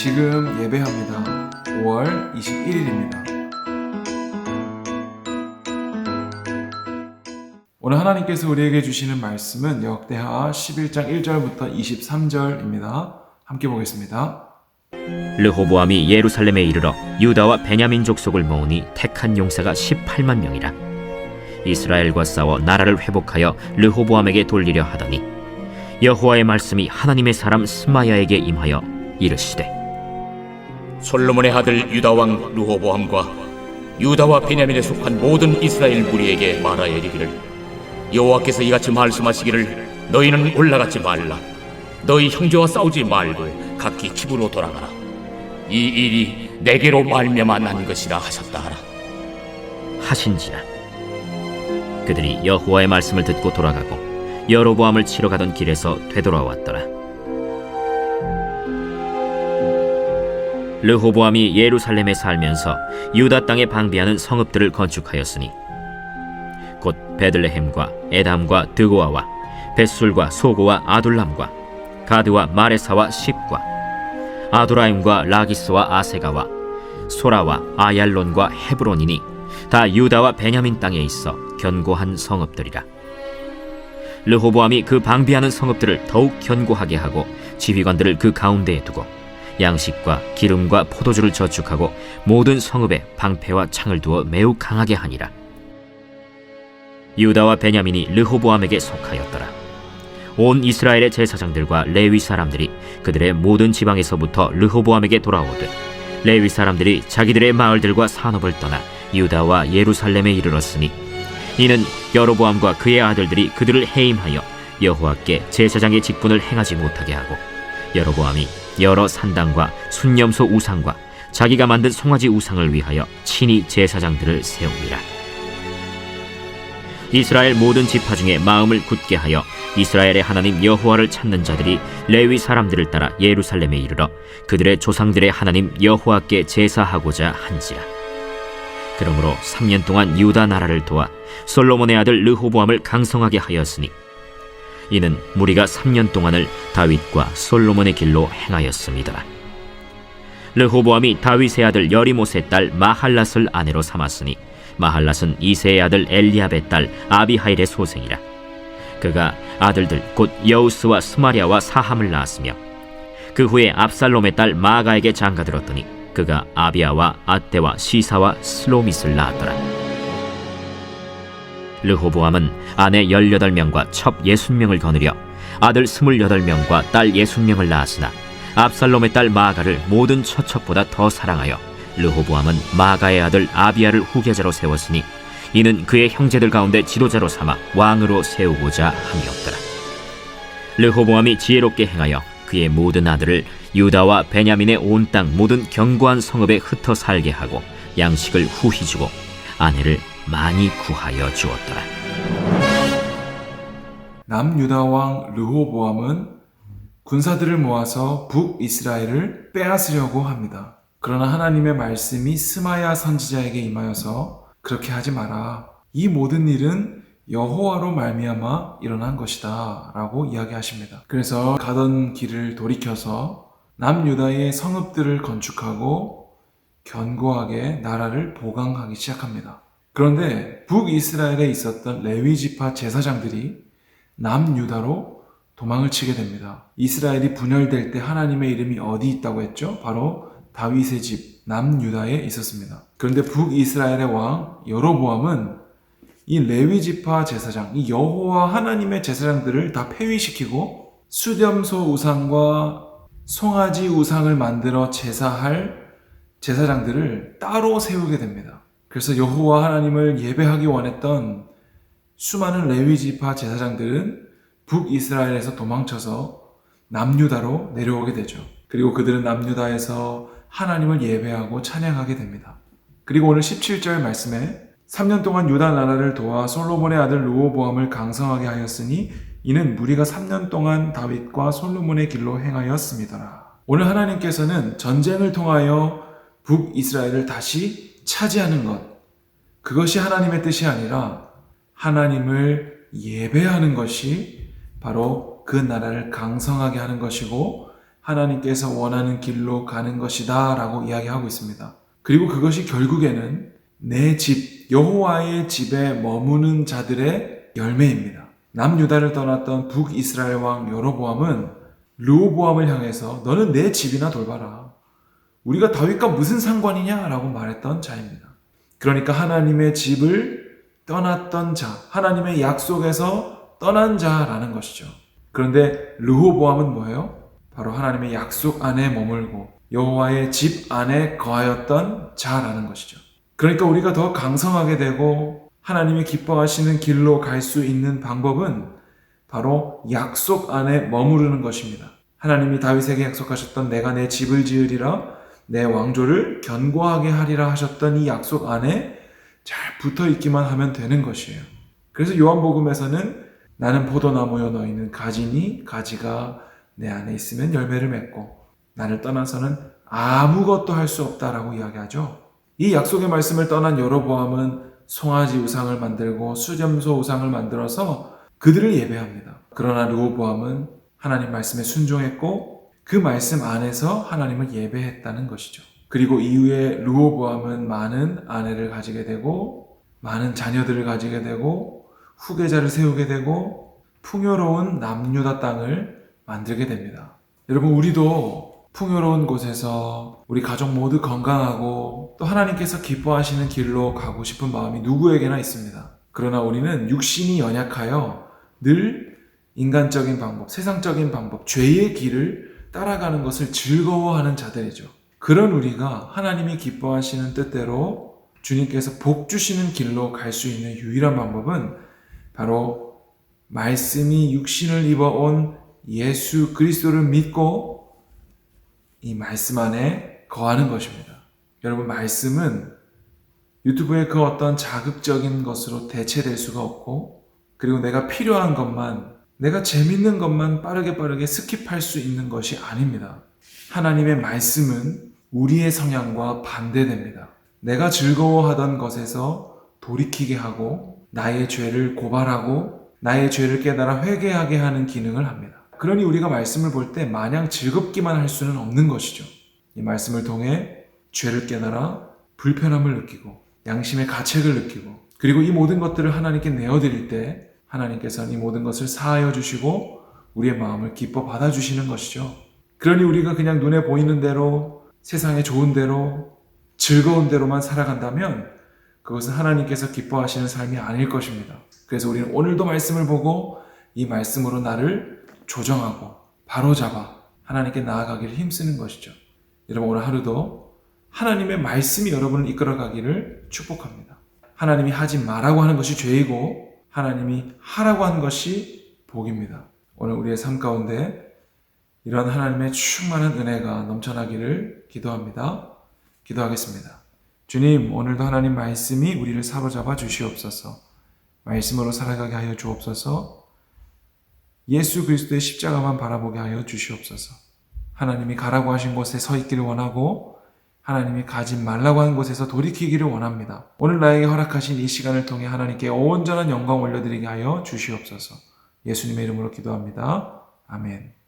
지금 예배합니다. 5월 21일입니다. 오늘 하나님께서 우리에게 주시는 말씀은 역대하 11장 1절부터 23절입니다. 함께 보겠습니다. 르호보암이 예루살렘에 이르러 유다와 베냐민 족속을 모으니 택한 용사가 18만 명이라. 이스라엘과 싸워 나라를 회복하여 르호보암에게 돌리려 하더니 여호와의 말씀이 하나님의 사람 스마야에게 임하여 이르시되 솔로몬의 아들 유다 왕 르호보암과 유다와 베냐민에 속한 모든 이스라엘 무리에게 말하여 이르기를 여호와께서 이같이 말씀하시기를 너희는 올라가지 말라. 너희 형제와 싸우지 말고 각기 집으로 돌아가라. 이 일이 내게로 말미암아 난 것이라 하셨다 하라. 하신지라. 그들이 여호와의 말씀을 듣고 돌아가고 여로보암을 치러 가던 길에서 되돌아왔더라. 르호보암이 예루살렘에 살면서 유다 땅에 방비하는 성읍들을 건축하였으니 곧 베들레헴과 에담과 드고아와 벳술과 소고와 아둘람과 가드와 마레사와 십과 아도라임과 라기스와 아세가와 소라와 아얄론과 헤브론이니 다 유다와 베냐민 땅에 있어 견고한 성읍들이라. 르호보암이 그 방비하는 성읍들을 더욱 견고하게 하고 지휘관들을 그 가운데에 두고 양식과 기름과 포도주를 저축하고 모든 성읍에 방패와 창을 두어 매우 강하게 하니라. 유다와 베냐민이 르호보암에게 속하였더라. 온 이스라엘의 제사장들과 레위 사람들이 그들의 모든 지방에서부터 르호보암에게 돌아오되 레위 사람들이 자기들의 마을들과 산업을 떠나 유다와 예루살렘에 이르렀으니 이는 여로보암과 그의 아들들이 그들을 해임하여 여호와께 제사장의 직분을 행하지 못하게 하고 여로보암이 여러 산당과 순념소 우상과 자기가 만든 송아지 우상을 위하여 친히 제사장들을 세웁니다. 이스라엘 모든 지파 중에 마음을 굳게 하여 이스라엘의 하나님 여호와를 찾는 자들이 레위 사람들을 따라 예루살렘에 이르러 그들의 조상들의 하나님 여호와께 제사하고자 한지라. 그러므로 3년 동안 유다 나라를 도와 솔로몬의 아들 르호보암을 강성하게 하였으니 이는 무리가 3년 동안을 다윗과 솔로몬의 길로 행하였음이더라. 르호보암이 다윗의 아들 여리못의 딸 마할랏을 아내로 삼았으니 마할랏은 이새의 아들 엘리압의 딸 아비하일의 소생이라. 그가 아들들 곧 여우스와 스마랴와 사함을 낳았으며 그 후에 압살롬의 딸 마아가에게 장가들었더니 그가 아비아와 아떼와 시사와 슬로밋을 낳았더라. 르호보암은 아내 18명과 첩 60명을 거느려 아들 28명과 딸 60명을 낳았으나 압살롬의 딸 마아가를 모든 처첩보다 더 사랑하여 르호보암은 마아가의 아들 아비아를 후계자로 세웠으니 이는 그의 형제들 가운데 지도자로 삼아 왕으로 세우고자 함이었더라. 르호보암이 지혜롭게 행하여 그의 모든 아들을 유다와 베냐민의 온 땅 모든 견고한 성읍에 흩어 살게 하고 양식을 후히 주고 아내를 많이 구하여 주었더라. 남유다 왕 르호보암은 군사들을 모아서 북이스라엘을 빼앗으려고 합니다. 그러나 하나님의 말씀이 스마야 선지자에게 임하여서 그렇게 하지 마라. 이 모든 일은 여호와로 말미암아 일어난 것이다 라고 이야기하십니다. 그래서 가던 길을 돌이켜서 남유다의 성읍들을 건축하고 견고하게 나라를 보강하기 시작합니다. 그런데 북이스라엘에 있었던 레위지파 제사장들이 남유다로 도망을 치게 됩니다. 이스라엘이 분열될 때 하나님의 이름이 어디 있다고 했죠? 바로 다윗의 집 남유다에 있었습니다. 그런데 북이스라엘의 왕 여로보암은 이 레위지파 제사장, 이 여호와 하나님의 제사장들을 다 폐위시키고 수렴소 우상과 송아지 우상을 만들어 제사할 제사장들을 따로 세우게 됩니다. 그래서 여호와 하나님을 예배하기 원했던 수많은 레위지파 제사장들은 북이스라엘에서 도망쳐서 남유다로 내려오게 되죠. 그리고 그들은 남유다에서 하나님을 예배하고 찬양하게 됩니다. 그리고 오늘 17절 말씀에 3년 동안 유다 나라를 도와 솔로몬의 아들 르호보암을 강성하게 하였으니 이는 무리가 3년 동안 다윗과 솔로몬의 길로 행하였습니다. 오늘 하나님께서는 전쟁을 통하여 북이스라엘을 다시 차지하는 것, 그것이 하나님의 뜻이 아니라 하나님을 예배하는 것이 바로 그 나라를 강성하게 하는 것이고 하나님께서 원하는 길로 가는 것이다 라고 이야기하고 있습니다. 그리고 그것이 결국에는 내 집, 여호와의 집에 머무는 자들의 열매입니다. 남유다를 떠났던 북이스라엘 왕 여로보암은 르호보암을 향해서 너는 내 집이나 돌봐라. 우리가 다윗과 무슨 상관이냐라고 말했던 자입니다. 그러니까 하나님의 집을 떠났던 자, 하나님의 약속에서 떠난 자라는 것이죠. 그런데 르호보암은 뭐예요? 바로 하나님의 약속 안에 머물고 여호와의 집 안에 거하였던 자라는 것이죠. 그러니까 우리가 더 강성하게 되고 하나님이 기뻐하시는 길로 갈 수 있는 방법은 바로 약속 안에 머무르는 것입니다. 하나님이 다윗에게 약속하셨던 내가 내 집을 지으리라 내 왕조를 견고하게 하리라 하셨던 이 약속 안에 잘 붙어 있기만 하면 되는 것이에요. 그래서 요한복음에서는 나는 포도나무여 너희는 가지니 가지가 내 안에 있으면 열매를 맺고 나를 떠나서는 아무것도 할 수 없다라고 이야기하죠. 이 약속의 말씀을 떠난 여로보암은 송아지 우상을 만들고 수점소 우상을 만들어서 그들을 예배합니다. 그러나 르호보암은 하나님 말씀에 순종했고 그 말씀 안에서 하나님을 예배했다는 것이죠. 그리고 이후에 르호보암은 많은 아내를 가지게 되고 많은 자녀들을 가지게 되고 후계자를 세우게 되고 풍요로운 남유다 땅을 만들게 됩니다. 여러분, 우리도 풍요로운 곳에서 우리 가족 모두 건강하고 또 하나님께서 기뻐하시는 길로 가고 싶은 마음이 누구에게나 있습니다. 그러나 우리는 육신이 연약하여 늘 인간적인 방법, 세상적인 방법, 죄의 길을 따라가는 것을 즐거워하는 자들이죠. 그런 우리가 하나님이 기뻐하시는 뜻대로 주님께서 복 주시는 길로 갈 수 있는 유일한 방법은 바로 말씀이 육신을 입어온 예수 그리스도를 믿고 이 말씀 안에 거하는 것입니다. 여러분, 말씀은 유튜브의 그 어떤 자극적인 것으로 대체될 수가 없고, 그리고 내가 필요한 것만, 내가 재밌는 것만 빠르게 스킵할 수 있는 것이 아닙니다. 하나님의 말씀은 우리의 성향과 반대됩니다. 내가 즐거워하던 것에서 돌이키게 하고 나의 죄를 고발하고 나의 죄를 깨달아 회개하게 하는 기능을 합니다. 그러니 우리가 말씀을 볼 때 마냥 즐겁기만 할 수는 없는 것이죠. 이 말씀을 통해 죄를 깨달아 불편함을 느끼고 양심의 가책을 느끼고 그리고 이 모든 것들을 하나님께 내어드릴 때 하나님께서는 이 모든 것을 사하여 주시고 우리의 마음을 기뻐 받아주시는 것이죠. 그러니 우리가 그냥 눈에 보이는 대로 세상에 좋은 대로 즐거운 대로만 살아간다면 그것은 하나님께서 기뻐하시는 삶이 아닐 것입니다. 그래서 우리는 오늘도 말씀을 보고 이 말씀으로 나를 조정하고 바로잡아 하나님께 나아가기를 힘쓰는 것이죠. 여러분, 오늘 하루도 하나님의 말씀이 여러분을 이끌어가기를 축복합니다. 하나님이 하지 말라고 하는 것이 죄이고 하나님이 하라고 하는 것이 복입니다. 오늘 우리의 삶 가운데 이런 하나님의 충만한 은혜가 넘쳐나기를 기도합니다. 기도하겠습니다. 주님, 오늘도 하나님 말씀이 우리를 사로잡아 주시옵소서. 말씀으로 살아가게 하여 주옵소서. 예수 그리스도의 십자가만 바라보게 하여 주시옵소서. 하나님이 가라고 하신 곳에 서 있기를 원하고 하나님이 가지 말라고 한 곳에서 돌이키기를 원합니다. 오늘 나에게 허락하신 이 시간을 통해 하나님께 온전한 영광 올려드리게 하여 주시옵소서. 예수님의 이름으로 기도합니다. 아멘.